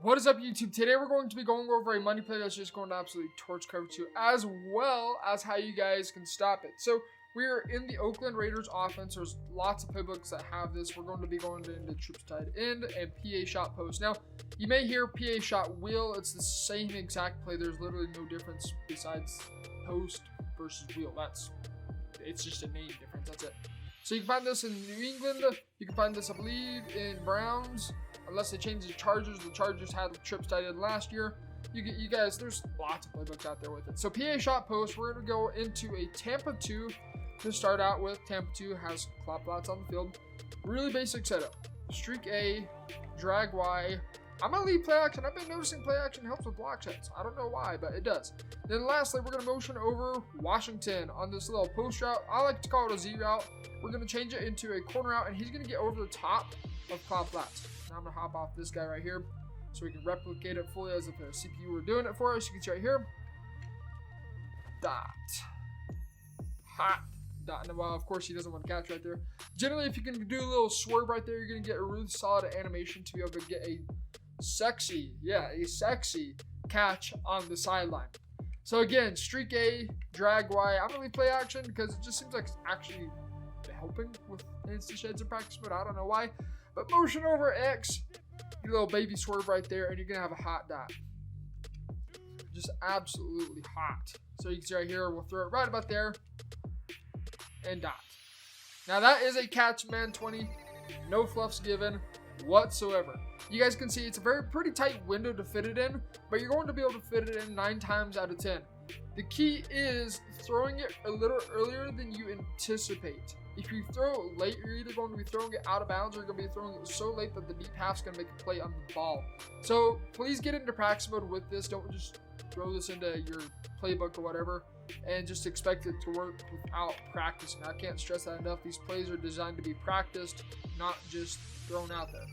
What is up, YouTube? Today we're going to be going over a money play that's just going to absolutely torch cover 2, as well as how you guys can stop it. So we're in the Oakland Raiders offense. There's lots of playbooks that have this. We're going to be going into troops tight end and PA shot post. Now, you may hear PA shot wheel. It's the same exact play. There's literally no difference besides post versus wheel. It's just a name difference. That's it. So you can find this in New England. You can find this, I believe, in Browns. Unless they change the Chargers. The Chargers had trips tight end last year. You guys, there's lots of playbooks out there with it. So PA shot post, we're going to go into a Tampa 2 to start out with. Tampa 2 has clop lots on the field. Really basic setup. Streak A, drag Y. I'm going to leave play action. I've been noticing play action helps with block sets. I don't know why, but it does. Then lastly, we're going to motion over Washington on this little post route. I like to call it a Z route. We're going to change it into a corner route, and he's going to get over the top of clop flats. Now I'm going to hop off this guy right here so we can replicate it fully as if a CPU were doing it for us. You can see right here. Dot. Hot. Dot. And well, of course, he doesn't want to catch right there. Generally, if you can do a little swerve right there, you're going to get a really solid animation to be able to get a sexy catch on the sideline. So again, streak A, drag Y. I'm going to leave play action because it just seems like it's actually helping with instant shades in practice, but I don't know why. But motion over X, your little baby swerve right there, and you're going to have a hot dot. Just absolutely hot. So you can see right here, we'll throw it right about there, and dot. Now that is a catch, man, 20. No fluffs given whatsoever. You guys can see it's a pretty tight window to fit it in, but you're going to be able to fit it in 9 times out of 10. The key is throwing it a little earlier than you anticipate. If you throw it late, you're either going to be throwing it out of bounds or you're going to be throwing it so late that the deep half's going to make a play on the ball. So please get into practice mode with this. Don't just throw this into your playbook or whatever and just expect it to work without practicing. I can't stress that enough. These plays are designed to be practiced, not just thrown out there.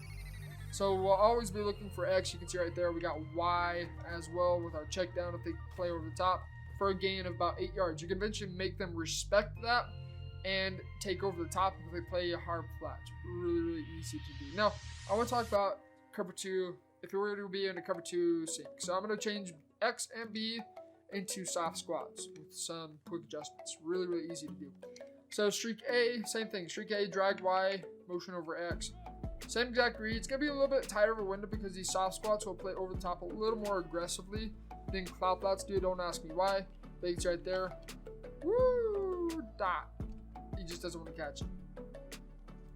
So we'll always be looking for X. You can see right there we got Y as well with our check down if they play over the top for a gain of about 8 yards. You can eventually make them respect that and take over the top if they play a hard flat. Really easy to do. Now, I want to talk about cover 2 if you were to be in a cover 2 sync. So I'm going to change X and B into soft squats with some quick adjustments. Really easy to do. So streak A, same thing. Streak A, drag Y, motion over X. Same exact read. It's going to be a little bit tighter of a window because these soft squats will play over the top a little more aggressively than cloud flats do. Don't ask me why. Legs right there. Woo! Dot. He just doesn't want to catch it.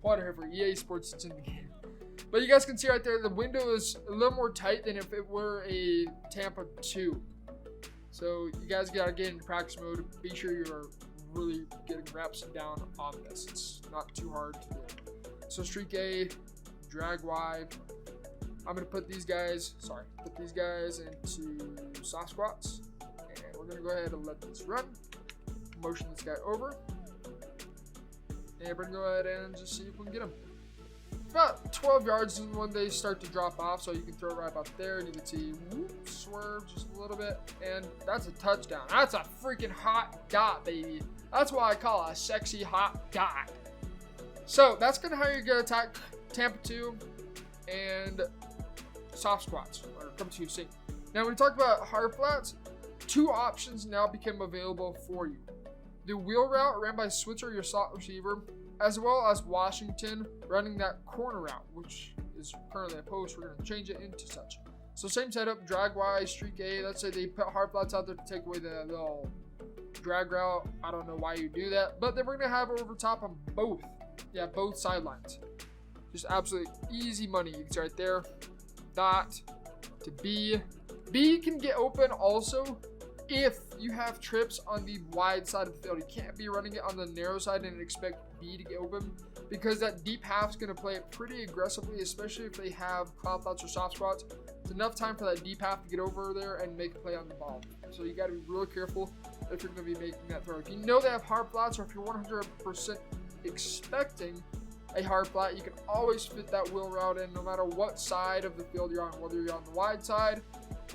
Whatever. EA Sports, it's in the game. But you guys can see right there, the window is a little more tight than if it were a Tampa 2. So you guys got to get into practice mode. Be sure you're really getting reps down on this. It's not too hard to do. So streak A, drag Y. I'm going to put these guys into soft squats. And we're going to go ahead and let this run. Motion this guy over. And we're going to go ahead and just see if we can get him. About 12 yards is when they start to drop off, so you can throw it right about there, and you can see, whoop, swerve just a little bit, and that's a touchdown. That's a freaking hot dot, baby. That's why I call it a sexy hot dot. So that's kind of how you're going to attack Tampa 2 and soft squats, or cover 2 sync. Now, when we talk about hard flats, 2 options now become available for you. The wheel route ran by Switzer, your slot receiver, as well as Washington running that corner route, which is currently a post. We're going to change it into such. So same setup, drag Y, streak A. Let's say they put hard flats out there to take away the little drag route. I don't know why you do that, but then we're going to have over top on both. Yeah, both sidelines. Just absolutely easy money. You can see right there. Dot to B. B can get open also if you have trips on the wide side of the field. You can't be running it on the narrow side and expect B to get open because that deep half is going to play it pretty aggressively, especially if they have cloud flats or soft spots. It's enough time for that deep half to get over there and make a play on the ball. So you got to be real careful if you're going to be making that throw. If you know they have hard flats, or if you're 100% expecting a hard flat, you can always fit that wheel route in no matter what side of the field you're on, whether you're on the wide side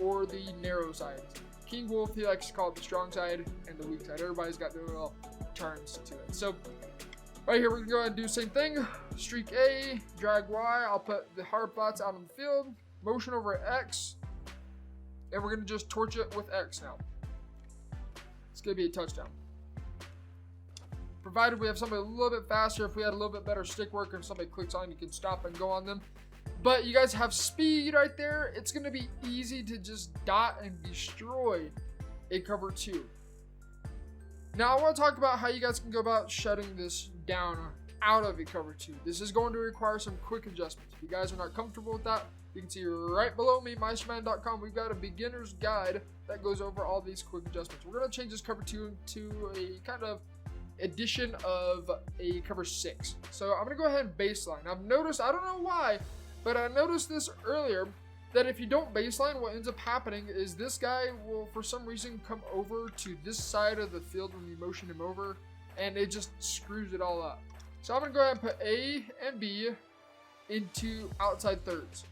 or the narrow side. King Wolf, he likes to call it the strong side and the weak side. Everybody's got their little terms to it. So right here, we're going to go ahead and do the same thing. Streak A, drag Y. I'll put the hard flats out on the field. motion over X, and we're going to just torch it with X now. It's going to be a touchdown. Provided we have somebody a little bit faster. If we had a little bit better stick work, if somebody clicks on, you can stop and go on them. But you guys have speed right there. It's going to be easy to just dot and destroy a cover 2. Now I want to talk about how you guys can go about shutting this down out of a cover 2. This is going to require some quick adjustments. If you guys are not comfortable with that, you can see right below me, MeisterMadden.com. We've got a beginner's guide that goes over all these quick adjustments. We're going to change this cover 2 to a kind of edition of a cover 6. So I'm going to go ahead and baseline. I've noticed, I don't know why, but I noticed this earlier, that if you don't baseline, what ends up happening is this guy will, for some reason, come over to this side of the field when you motion him over, and it just screws it all up. So I'm going to go ahead and put A and B into outside thirds.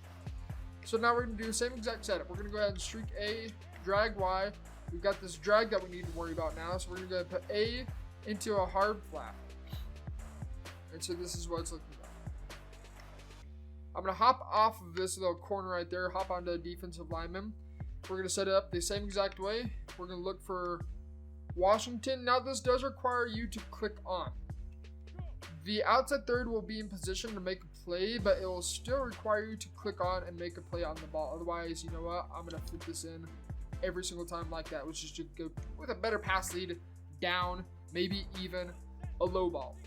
So now we're going to do the same exact setup. We're going to go ahead and streak A, drag Y. We've got this drag that we need to worry about now, so we're going to go ahead and put A into a hard flat. And so this is what it's looking like. I'm going to hop off of this little corner right there, hop onto a defensive lineman. We're going to set it up the same exact way. We're going to look for Washington. Now this does require you to click on. The outside third will be in position to make a play, but it will still require you to click on and make a play on the ball. Otherwise, you know what? I'm going to fit this in every single time like that, which is to go with a better pass lead, down, maybe even a low ball.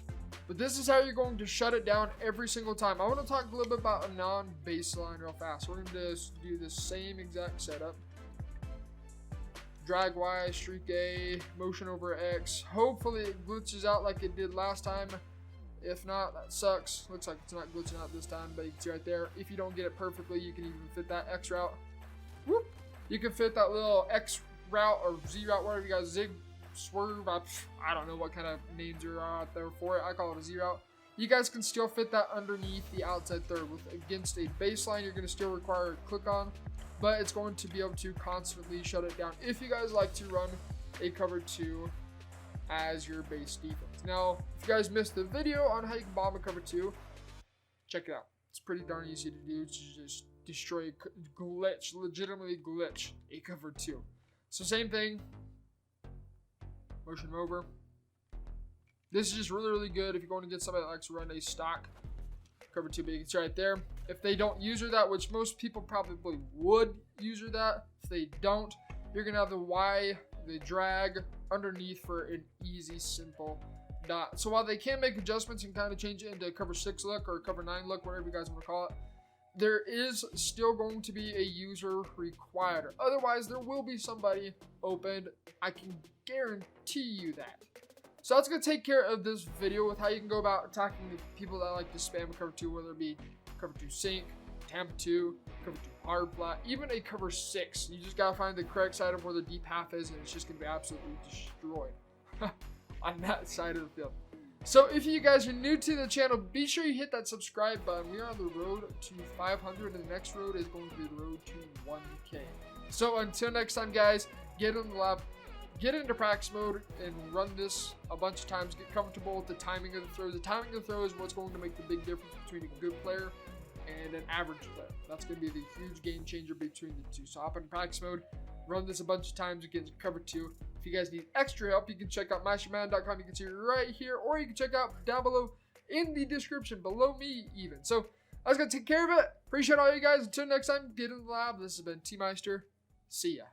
But this is how you're going to shut it down every single time. I want to talk a little bit about a non-baseline real fast. We're going to do the same exact setup. Drag Y, streak A, motion over X. Hopefully it glitches out like it did last time. If not, that sucks. Looks like it's not glitching out this time, but you can see right there. If you don't get it perfectly, you can even fit that X route. Whoop! You can fit that little X route or Z route, whatever you guys, zig, swerve. I don't know what kind of names are out there for it. I call it a Z route. You guys can still fit that underneath the outside third. Against a baseline, you're going to still require a click on, but it's going to be able to constantly shut it down if you guys like to run a cover 2 as your base defense. Now, if you guys missed the video on how you can bomb a cover 2, check it out. It's pretty darn easy to do. It's just destroy, glitch, legitimately glitch a cover 2. So same thing. Motion over. This is just really, really good if you're going to get somebody that likes to run a stock cover 2, but you can see right there. If they don't user that, which most people probably would user that, if they don't, you're going to have the Y, the drag underneath for an easy, simple dot. So while they can make adjustments and kind of change it into a cover 6 look or a cover 9 look, whatever you guys want to call it, there is still going to be a user required. Otherwise, there will be somebody opened. I can guarantee you that. So that's going to take care of this video with how you can go about attacking the people that like to spam a cover 2, whether it be cover 2 sink, Tampa 2, cover 2 hard flat, even a cover 6. You just got to find the correct side of where the deep half is, and it's just going to be absolutely destroyed on that side of the field. So if you guys are new to the channel, be sure you hit that subscribe button. We are on the road to 500, and the next road is going to be the road to 1K. So until next time, guys, get in the lab, get into practice mode, and run this a bunch of times. Get comfortable with the timing of the throw. The timing of the throw is what's going to make the big difference between a good player and an average player. That's going to be the huge game changer between the two. So hop in practice mode, run this a bunch of times against cover 2. If you guys need extra help, you can check out MeisterMadden.com. You can see it right here, or you can check out down below in the description, below me even. So I was going to take care of it. Appreciate all you guys. Until next time, get in the lab. This has been T Meister. See ya.